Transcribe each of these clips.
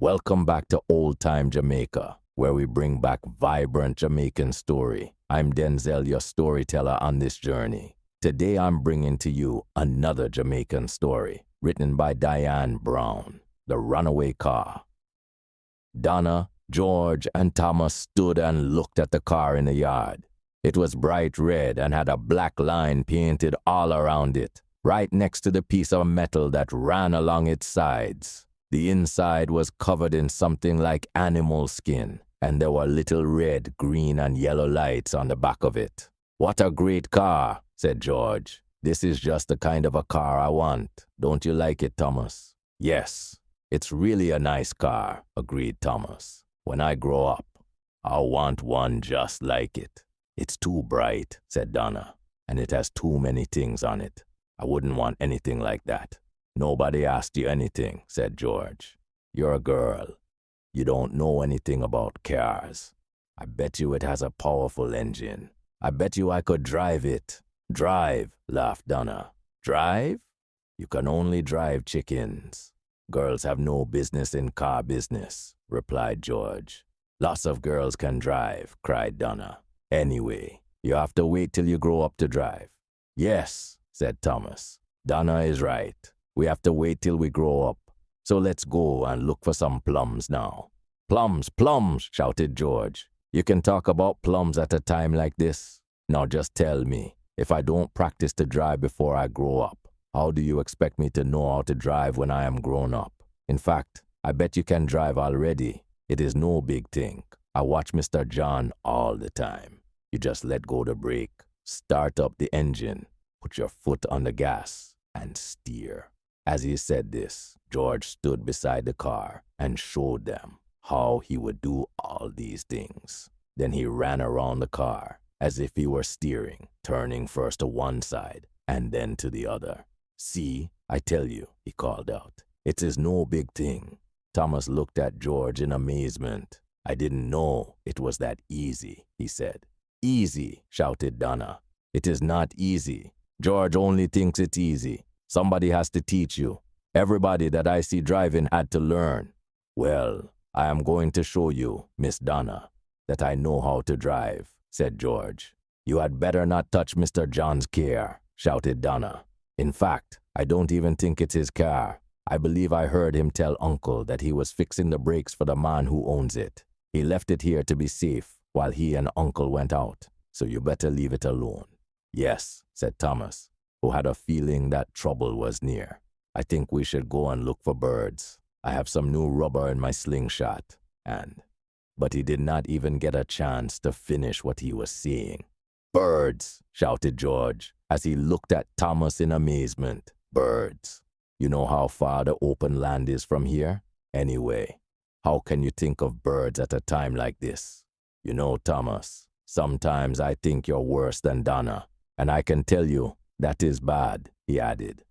Welcome back to Old Time Jamaica, where we bring back vibrant Jamaican story. I'm Denzel, your storyteller on this journey. Today I'm bringing to you another Jamaican story, written by Diane Brown, The Runaway Car. Donna, George, and Thomas stood and looked at the car in the yard. It was bright red and had a black line painted all around it, right next to the piece of metal that ran along its sides. The inside was covered in something like animal skin, and there were little red, green, and yellow lights on the back of it. "What a great car," said George. "This is just the kind of a car I want. Don't you like it, Thomas?" "Yes, it's really a nice car," agreed Thomas. "When I grow up, I'll want one just like it." "It's too bright," said Donna, "and it has too many things on it. I wouldn't want anything like that." "Nobody asked you anything," said George. "You're a girl. You don't know anything about cars. I bet you it has a powerful engine. I bet you I could drive it." "Drive," laughed Donna. "Drive? You can only drive chickens. Girls have no business in car business," replied George. "Lots of girls can drive," cried Donna. "Anyway, you have to wait till you grow up to drive." "Yes," said Thomas. "Donna is right. We have to wait till we grow up. So let's go and look for some plums now." "Plums, plums," shouted George. "You can talk about plums at a time like this? Now just tell me, if I don't practice to drive before I grow up, how do you expect me to know how to drive when I am grown up? In fact, I bet you can drive already. It is no big thing. I watch Mr. John all the time. You just let go the brake, start up the engine, put your foot on the gas, and steer." As he said this, George stood beside the car and showed them how he would do all these things. Then he ran around the car as if he were steering, turning first to one side and then to the other. "See, I tell you," he called out. "It is no big thing." Thomas looked at George in amazement. "I didn't know it was that easy," he said. "Easy," shouted Donna. "It is not easy. George only thinks it's easy. Somebody has to teach you. Everybody that I see driving had to learn." "Well, I am going to show you, Miss Donna, that I know how to drive," said George. "You had better not touch Mr. John's car," shouted Donna. "In fact, I don't even think it's his car. I believe I heard him tell Uncle that he was fixing the brakes for the man who owns it. He left it here to be safe while he and Uncle went out, so you better leave it alone." "Yes," said Thomas, who had a feeling that trouble was near. "I think we should go and look for birds. I have some new rubber in my slingshot." But he did not even get a chance to finish what he was saying. "Birds," shouted George, as he looked at Thomas in amazement. "Birds. You know how far the open land is from here? Anyway, how can you think of birds at a time like this? You know, Thomas, sometimes I think you're worse than Donna, and I can tell you, that is bad," he added.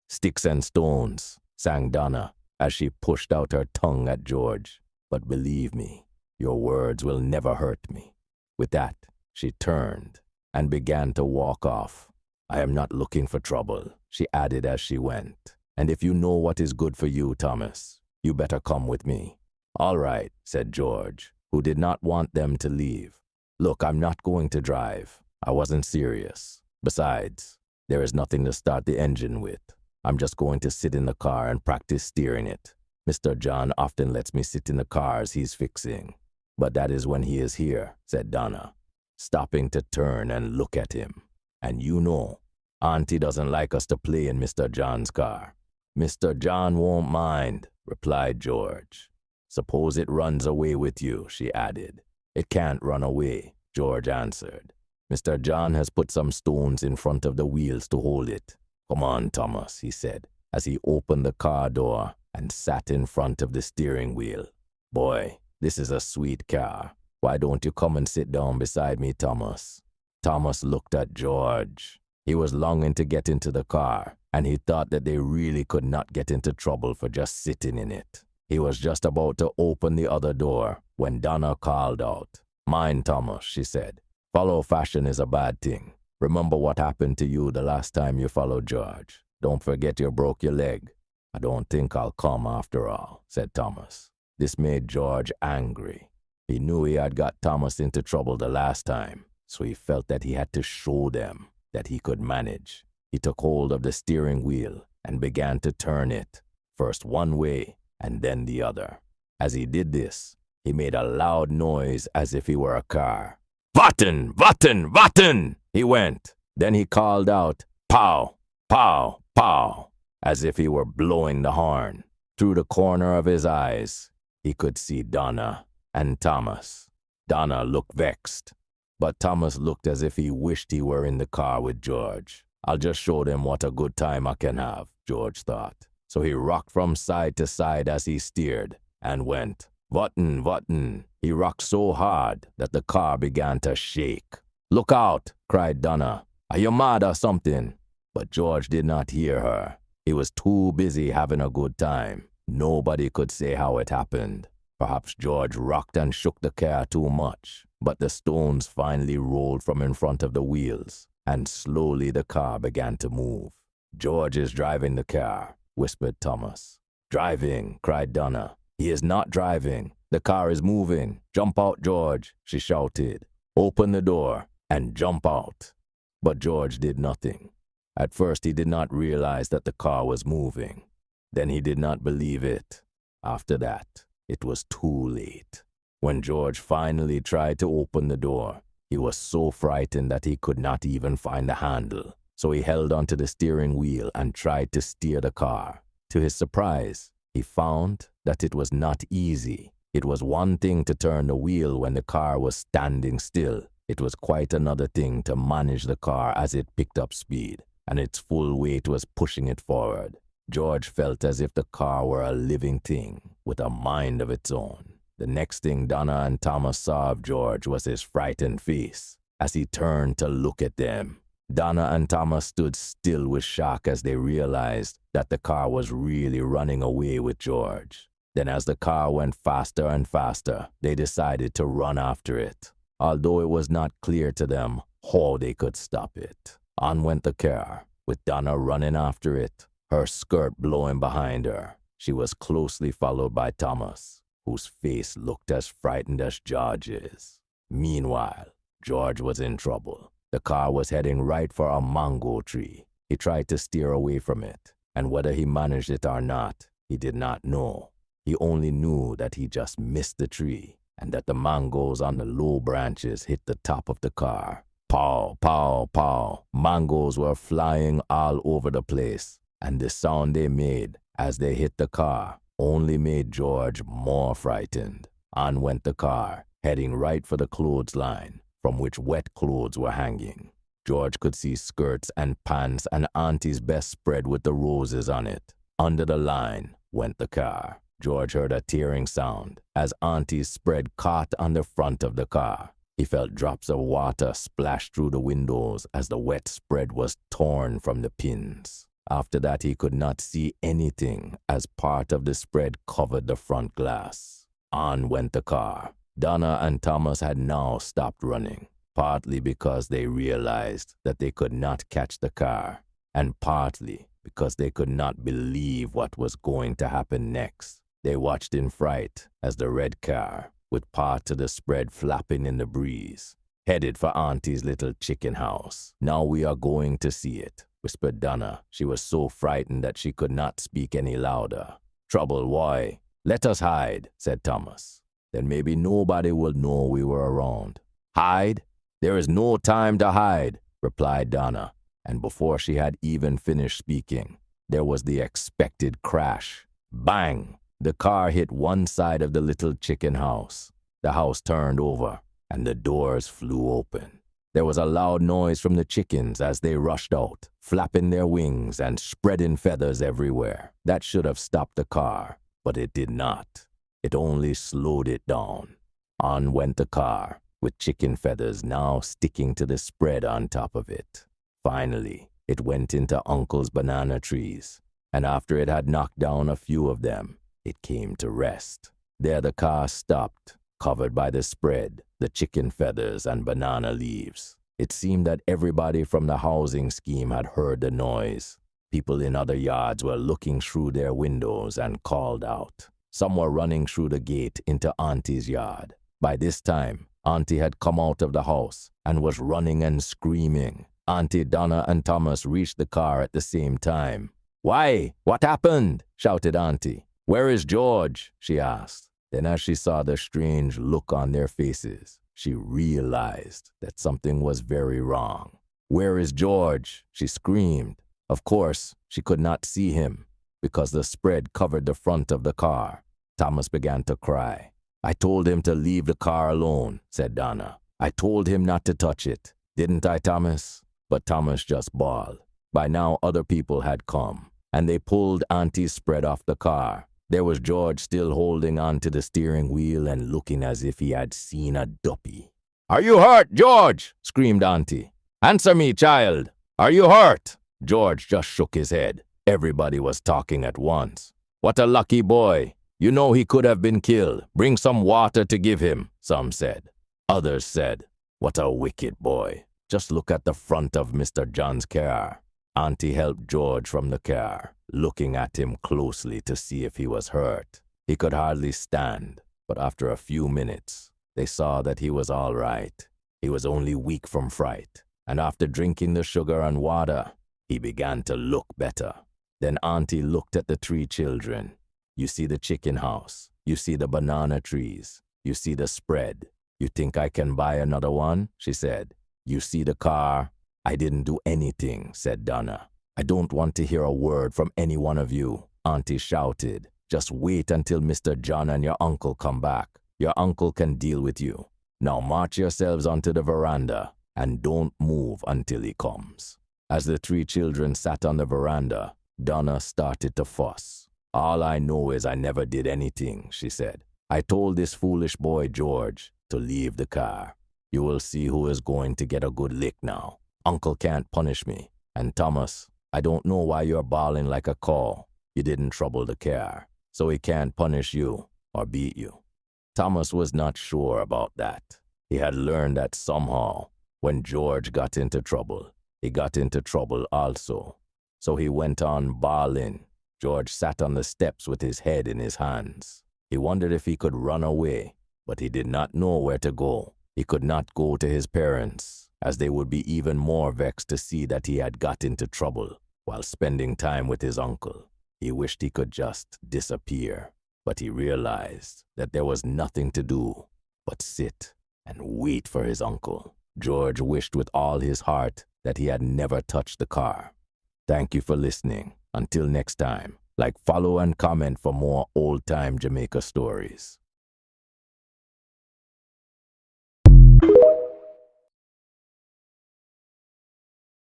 "Sticks and stones," sang Donna as she pushed out her tongue at George. "But believe me, your words will never hurt me." With that, she turned and began to walk off. "I am not looking for trouble," she added as she went. "And if you know what is good for you, Thomas, you better come with me." "All right," said George, who did not want them to leave. "Look, I'm not going to drive. I wasn't serious. Besides, there is nothing to start the engine with. I'm just going to sit in the car and practice steering it. Mr. John often lets me sit in the cars he's fixing. But that is when he is here," said Donna, stopping to turn and look at him. "And you know, Auntie doesn't like us to play in Mr. John's car." "Mr. John won't mind," replied George. "Suppose it runs away with you," she added. "It can't run away," George answered. "Mr. John has put some stones in front of the wheels to hold it. Come on, Thomas," he said, as he opened the car door and sat in front of the steering wheel. "Boy, this is a sweet car. Why don't you come and sit down beside me, Thomas?" Thomas looked at George. He was longing to get into the car, and he thought that they really could not get into trouble for just sitting in it. He was just about to open the other door when Donna called out. "Mind, Thomas," she said. "Follow fashion is a bad thing. Remember what happened to you the last time you followed George. Don't forget you broke your leg." "I don't think I'll come after all," said Thomas. This made George angry. He knew he had got Thomas into trouble the last time, so he felt that he had to show them that he could manage. He took hold of the steering wheel and began to turn it, first one way and then the other. As he did this, he made a loud noise as if he were a car. "Warten, warten, warten!" he went. Then he called out, "Pow, pow, pow," as if he were blowing the horn. Through the corner of his eyes, he could see Donna and Thomas. Donna looked vexed, but Thomas looked as if he wished he were in the car with George. "I'll just show them what a good time I can have," George thought. So he rocked from side to side as he steered and went, "Warten, warten." He rocked so hard that the car began to shake. "Look out," cried Donna. "Are you mad or something?" But George did not hear her. He was too busy having a good time. Nobody could say how it happened. Perhaps George rocked and shook the car too much, but the stones finally rolled from in front of the wheels, and slowly the car began to move. "George is driving the car," whispered Thomas. "Driving," cried Donna. "He is not driving. The car is moving. Jump out, George," she shouted. "Open the door and jump out." But George did nothing. At first he did not realize that the car was moving. Then he did not believe it. After that, it was too late. When George finally tried to open the door, he was so frightened that he could not even find the handle. So he held onto the steering wheel and tried to steer the car. To his surprise, he found that it was not easy. It was one thing to turn the wheel when the car was standing still. It was quite another thing to manage the car as it picked up speed, and its full weight was pushing it forward. George felt as if the car were a living thing with a mind of its own. The next thing Donna and Thomas saw of George was his frightened face as he turned to look at them. Donna and Thomas stood still with shock as they realized that the car was really running away with George. Then as the car went faster and faster, they decided to run after it, although it was not clear to them how they could stop it. On went the car, with Donna running after it, her skirt blowing behind her. She was closely followed by Thomas, whose face looked as frightened as George's. Meanwhile, George was in trouble. The car was heading right for a mango tree. He tried to steer away from it, and whether he managed it or not, he did not know. He only knew that he just missed the tree, and that the mangoes on the low branches hit the top of the car. Pow, pow, pow. Mangoes were flying all over the place, and the sound they made as they hit the car only made George more frightened. On went the car, heading right for the clothesline, from which wet clothes were hanging. George could see skirts and pants and Auntie's best spread with the roses on it. Under the line went the car. George heard a tearing sound as Auntie's spread caught on the front of the car. He felt drops of water splash through the windows as the wet spread was torn from the pins. After that, he could not see anything as part of the spread covered the front glass. On went the car. Donna and Thomas had now stopped running, partly because they realized that they could not catch the car, and partly because they could not believe what was going to happen next. They watched in fright as the red car, with part of the spread flapping in the breeze, headed for Auntie's little chicken house. "Now we are going to see it," whispered Donna. She was so frightened that she could not speak any louder. "Trouble, why? Let us hide," said Thomas. "Then maybe nobody will know we were around." "Hide? There is no time to hide," replied Donna. And before she had even finished speaking, there was the expected crash. Bang! The car hit one side of the little chicken house. The house turned over, and the doors flew open. There was a loud noise from the chickens as they rushed out, flapping their wings and spreading feathers everywhere. That should have stopped the car, but it did not. It only slowed it down. On went the car, with chicken feathers now sticking to the spread on top of it. Finally, it went into Uncle's banana trees, and after it had knocked down a few of them, it came to rest. There the car stopped, covered by the spread, the chicken feathers and banana leaves. It seemed that everybody from the housing scheme had heard the noise. People in other yards were looking through their windows and called out. Some were running through the gate into Auntie's yard. By this time, Auntie had come out of the house and was running and screaming. Auntie Donna and Thomas reached the car at the same time. "Why? What happened?" shouted Auntie. "Where is George?" she asked. Then as she saw the strange look on their faces, she realized that something was very wrong. "Where is George?" she screamed. Of course, she could not see him because the spread covered the front of the car. Thomas began to cry. "I told him to leave the car alone," said Donna. "I told him not to touch it. Didn't I, Thomas?" But Thomas just bawled. By now other people had come, and they pulled Auntie's spread off the car. There was George still holding on to the steering wheel and looking as if he had seen a duppy. "Are you hurt, George?" screamed Auntie. "Answer me, child. Are you hurt?" George just shook his head. Everybody was talking at once. "What a lucky boy. You know he could have been killed. Bring some water to give him," some said. Others said, "What a wicked boy. Just look at the front of Mr. John's car." Auntie helped George from the car, looking at him closely to see if he was hurt. He could hardly stand, but after a few minutes, they saw that he was all right. He was only weak from fright, and after drinking the sugar and water, he began to look better. Then Auntie looked at the 3 children. "You see the chicken house. You see the banana trees. You see the spread. You think I can buy another one?" she said. "You see the car?" "I didn't do anything," said Donna. "I don't want to hear a word from any one of you," Auntie shouted. "Just wait until Mr. John and your uncle come back. Your uncle can deal with you. Now march yourselves onto the veranda and don't move until he comes." As the 3 children sat on the veranda, Donna started to fuss. "All I know is I never did anything," she said. "I told this foolish boy, George, to leave the car. You will see who is going to get a good lick now. Uncle can't punish me. And Thomas, I don't know why you're bawling like a cow. You didn't trouble the car, so he can't punish you or beat you." Thomas was not sure about that. He had learned that somehow, when George got into trouble, he got into trouble also. So he went on bawling. George sat on the steps with his head in his hands. He wondered if he could run away, but he did not know where to go. He could not go to his parents, as they would be even more vexed to see that he had got into trouble while spending time with his uncle. He wished he could just disappear, but he realized that there was nothing to do but sit and wait for his uncle. George wished with all his heart that he had never touched the car. Thank you for listening. Until next time, like, follow, and comment for more old-time Jamaica stories.